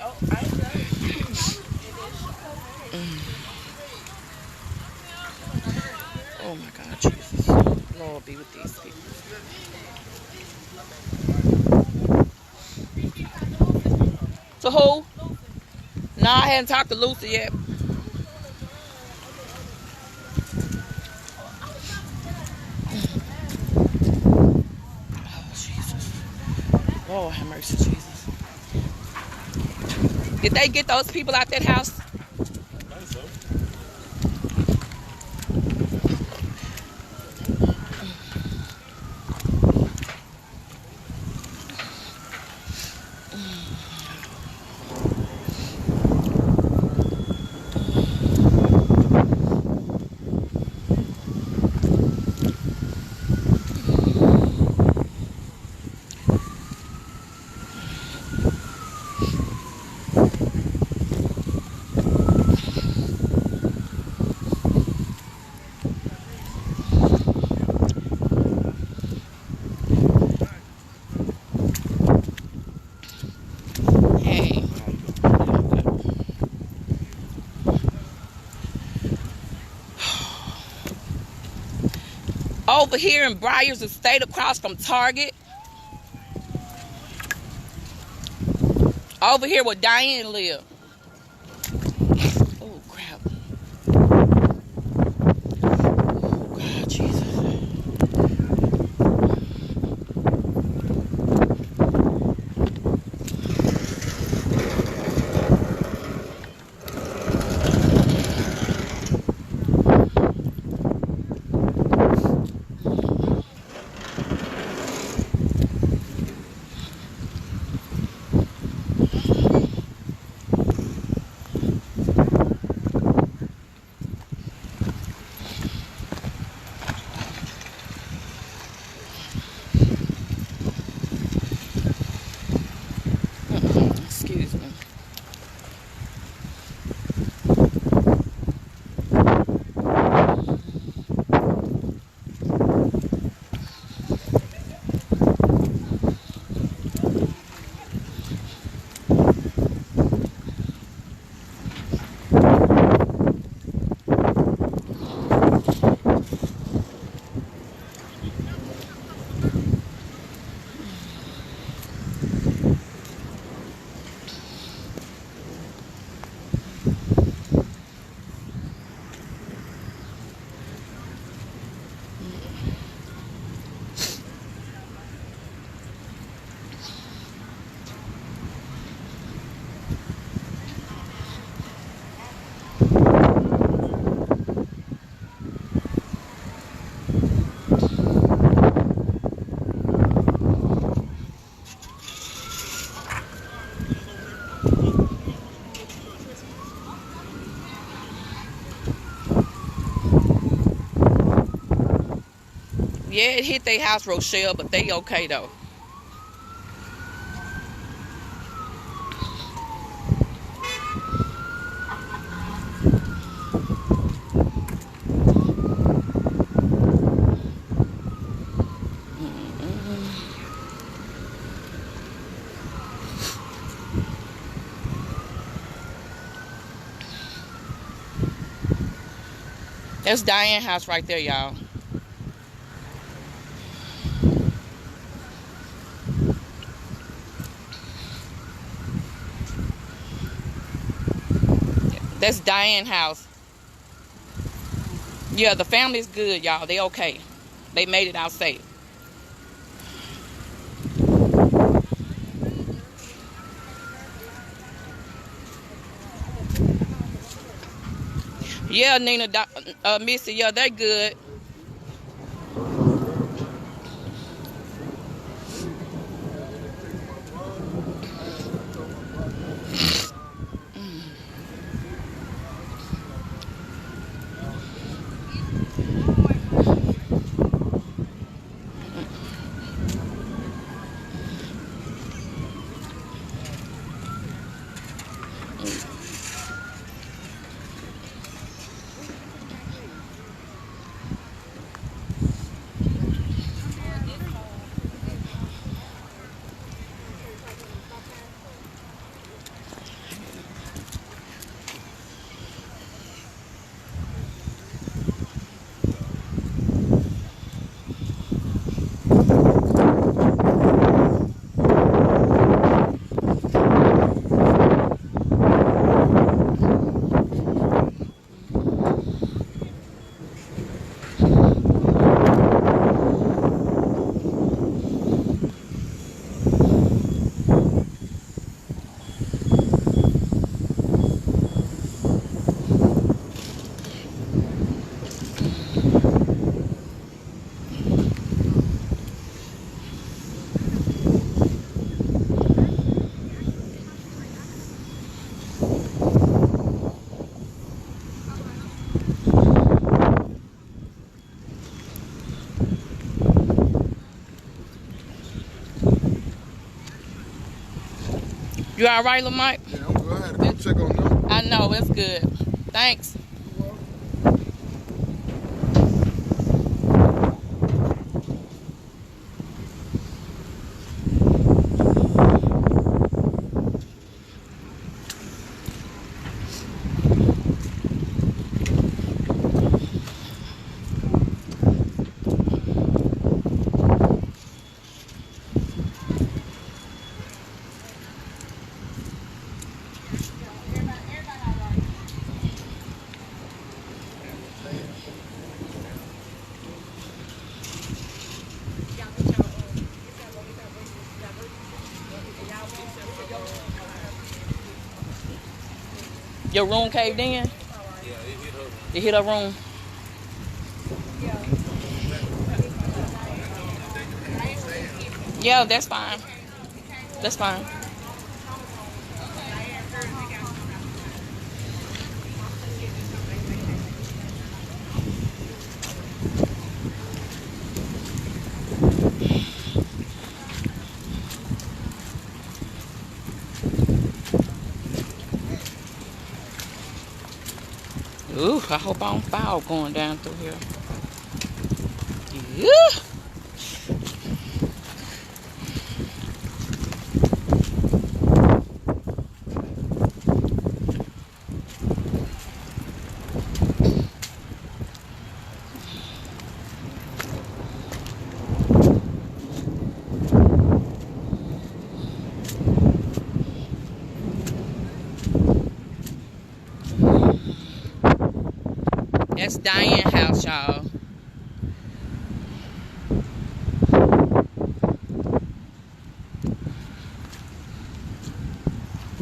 Oh my God, Jesus. Lord be with these people. So who? No, I hadn't talked to Lucy yet. Oh, Jesus. Lord have mercy, Jesus. Did they get those people out that house? I think so. Hey. Over here in Briars Estate across from Target. Over here where Diane live. Oh, crap. Oh, God, Jesus. Excuse me. Yeah, it hit their house, Rochelle, but they okay, though. That's Diane's house right there, y'all. That's Diane's house. Yeah, the family's good, y'all. They okay. They made it out safe. Yeah, Nina, Missy, yeah, they're good. You all right, Lil Mike? Yeah, I'm good. I had to go check on them. I know, it's good. Thanks. Your room caved in? Yeah, it hit her room. Yeah, that's fine. That's fine. Ooh, I hope I don't foul going down through here. Yeah. That's Diane's house, y'all.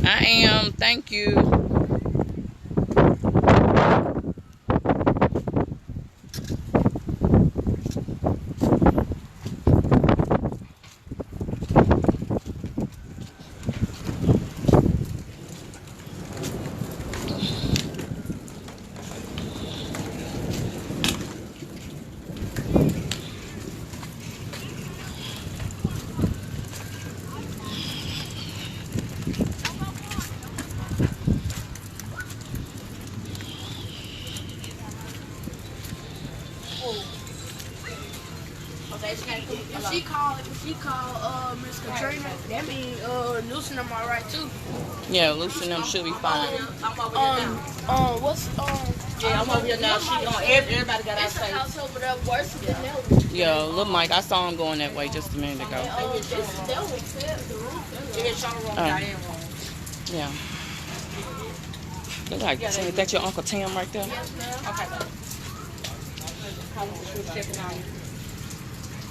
I am. Thank you. If she call Miss Katrina, that means loosen them all right too. Yeah, loosen them should be fine. Yeah, I'm over here now. Everybody got it's a house over there worse than that. Yeah, look, Mike, I saw him going that way just a minute ago. Yeah. Look like, is that your Uncle Tim right there? Yes, ma'am. Okay.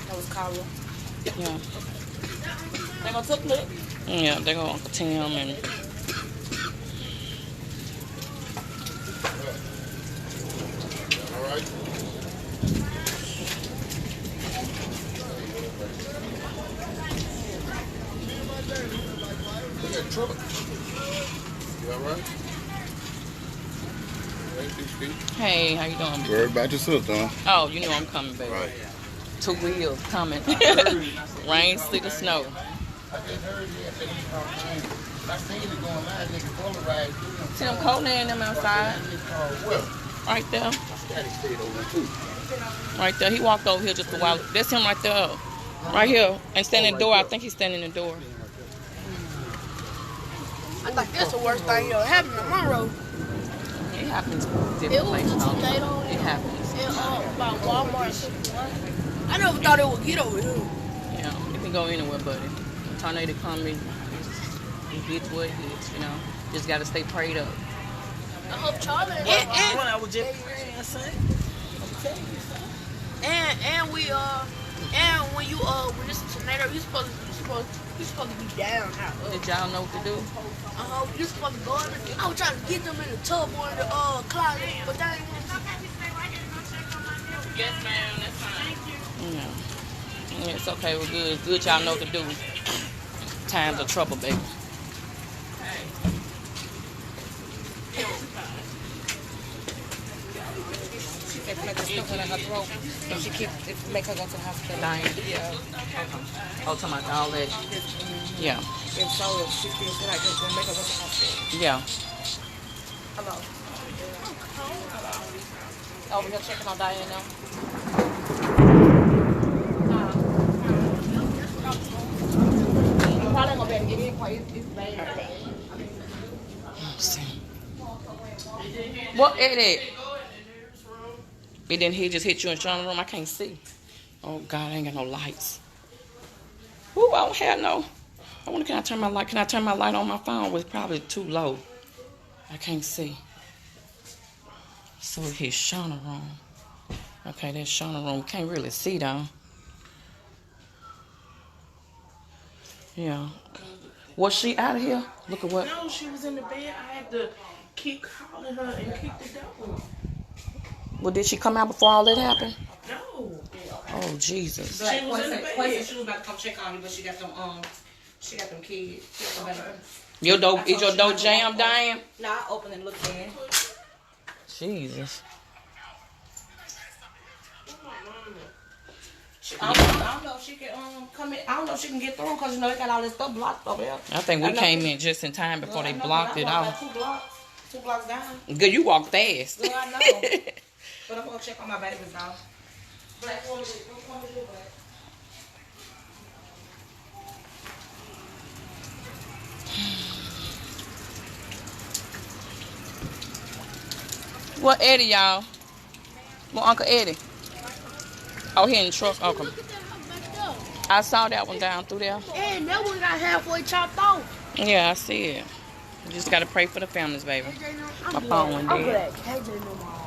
That was Carla. Yeah. They gonna took it. Yeah, they go Uncle Tim and... All right. Look at trouble. You all right? Hey, how you doing? Worry about yourself, Don. Oh, you know I'm coming, baby. Right. 2 wheels coming. Rain, sleet, or snow. I just heard you. I seen it going live. Nigga, color ride. See them Qanath and them outside? Right there. Daddy stayed over too. Right there. He walked over here just a while. That's him right there. Right here. And standing in the door. I think he's standing in the door. I think that's the worst thing ever happened to Monroe. It happens It different was places. a tornado. It happens. About Walmart. I never thought it would get over here. Yeah, it can go anywhere, buddy. Tornado coming. It hits what it hits, you know. Just got to stay prayed up. I hope Charlie and when this tornado, you're supposed to be down out. Did y'all know what to do? You're supposed to go in. I was trying to get them in the tub or in the closet, but they ain't. Yes, ma'am. That's fine. Yeah. Yeah, it's okay. We're good. It's good y'all know what to do. Times of trouble, baby. choking in her throat. And she keep it make her go to the hospital. Dying. Yeah. Oh, talking about all that. Yeah. And so she feels like it's gonna make her go to the hospital. Yeah. Hello. Over here checking on Diane now. You probably ain't gonna be able to get in quite. It's bad. What Eddie? And then he just hit you in the room. I can't see. Oh God, I ain't got no lights. Ooh, I don't have no. I wonder, can I turn my light? Can I turn my light on my phone? It's probably too low. I can't see. So here's Shauna room. Okay, that's Shauna room. Can't really see though. Yeah. Was she out of here? Look at what. No, she was in the bed. I had to keep calling her and kick the door. Well, did she come out before all that happened? No. Oh Jesus. She was in the bed. She was about to come check on you, but she got them kids. She got them baby. Your door is your door jammed, Diane? Nah, I opened and looked in. Jesus. I don't know if she can come in. I don't know if she can get through because you know they got all this stuff blocked over there. I think we came in just in time before they blocked it off. Two blocks down. Good, you walk fast. Girl, I know. But I'm gonna check on my babies now. Black woman, what woman you black? What Eddie, y'all? Well, Uncle Eddie. Oh, he in the truck. Okay. Look at that house back there. I saw that one down through there. And that one got halfway chopped off. Yeah, I see it. You just gotta pray for the families, baby. I'm My phone went I'm dead. glad KJ no more.